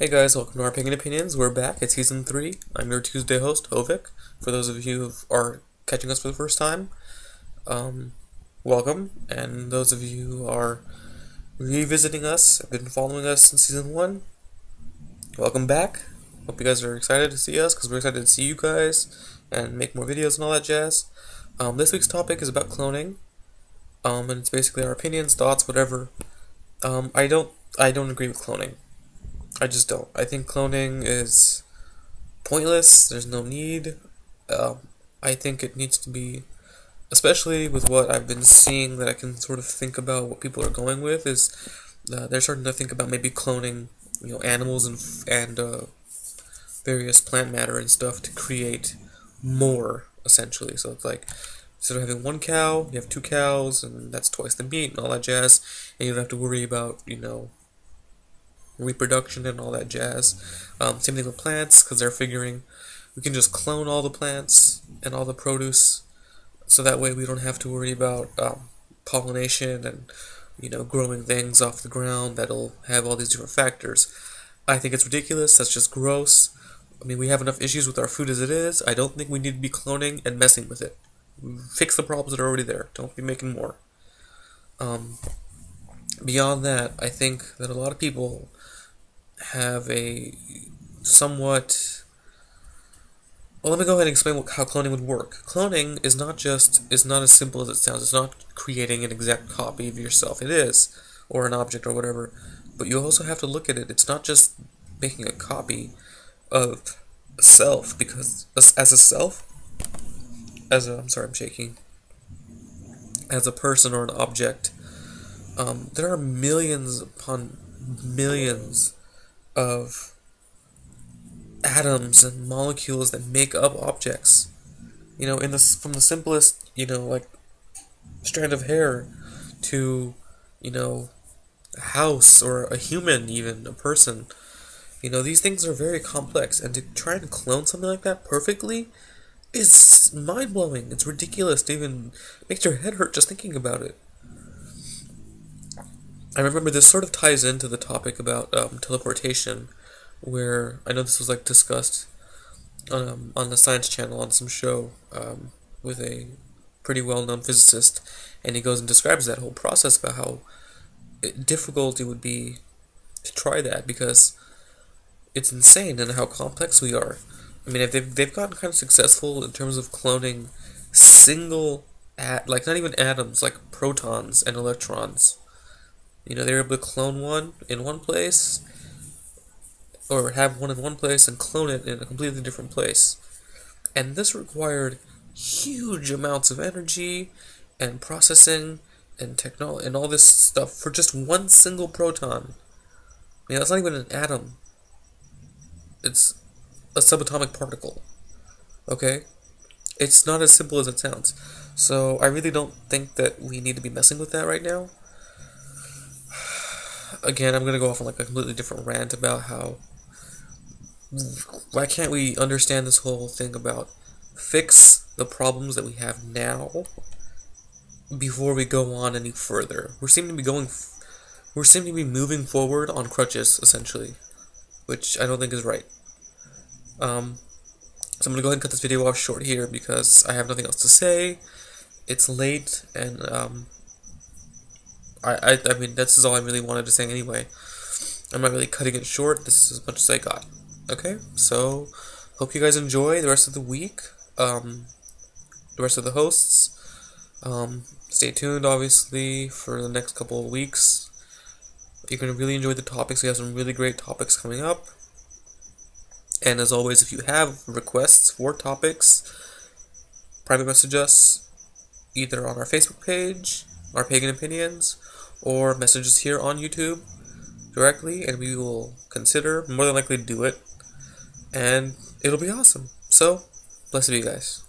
Hey guys, welcome to our Pagan Opinions. We're back. It's season 3. I'm your Tuesday host, Hovik. For those of you who are catching us for the first time, welcome. And those of you who are revisiting us, have been following us since season 1, welcome back. Hope you guys are excited to see us, because we're excited to see you guys and make more videos and all that jazz. This week's topic is about cloning, and it's basically our opinions, thoughts, whatever. I don't agree with cloning. I just don't. I think cloning is pointless. There's no need. I think it needs to be, especially with what I've been seeing, that I can sort of think about what people are going with, is they're starting to think about maybe cloning, animals and various plant matter and stuff to create more, essentially. So it's like, instead of having one cow, you have 2 cows, and that's twice the meat and all that jazz, and you don't have to worry about, reproduction and all that jazz. Same thing with plants, because they're figuring we can just clone all the plants and all the produce, so that way we don't have to worry about pollination and growing things off the ground that'll have all these different factors. I think it's ridiculous. That's just gross. I mean, we have enough issues with our food as it is. I don't think we need to be cloning and messing with it. Fix the problems that are already there. Don't be making more. Beyond that, I think that a lot of people have a somewhat... Well, let me go ahead and explain how cloning would work. Cloning is not as simple as it sounds. It's not creating an exact copy of yourself. It is, or an object or whatever. But you also have to look at it. It's not just making a copy of a self, because as a self, I'm sorry, I'm shaking. As a person or an object, there are millions upon millions of atoms and molecules that make up objects. From the simplest, like strand of hair to, a house or a human, even a person. These things are very complex, and to try and clone something like that perfectly is mind-blowing. It's ridiculous. It even makes your head hurt just thinking about it. I remember this sort of ties into the topic about teleportation, where I know this was discussed on the Science Channel on some show with a pretty well-known physicist, and he goes and describes that whole process about how difficult it would be to try that, because it's insane and how complex we are. I mean, if they've gotten kind of successful in terms of cloning single not even atoms, like protons and electrons. They're able to clone one in one place, or have one in one place and clone it in a completely different place. And this required huge amounts of energy and processing and technology and all this stuff for just one single proton. That's not even an atom. It's a subatomic particle. Okay? It's not as simple as it sounds. So I really don't think that we need to be messing with that right now. Again, I'm going to go off on a completely different rant about why can't we understand this whole thing about fix the problems that we have now before we go on any further. We seem to be moving forward on crutches, essentially, which I don't think is right. So I'm going to go ahead and cut this video off short here, because I have nothing else to say. It's late, and I mean, this is all I really wanted to say anyway. I'm not really cutting it short. This is as much as I got. Okay, so hope you guys enjoy the rest of the week. The rest of the hosts. Stay tuned, obviously, for the next couple of weeks. You're going to really enjoy the topics. We have some really great topics coming up. And as always, if you have requests for topics, private message us either on our Facebook page, our Pagan Opinions, or message us here on YouTube directly, and we will more than likely do it, and it'll be awesome. So, blessed be, guys.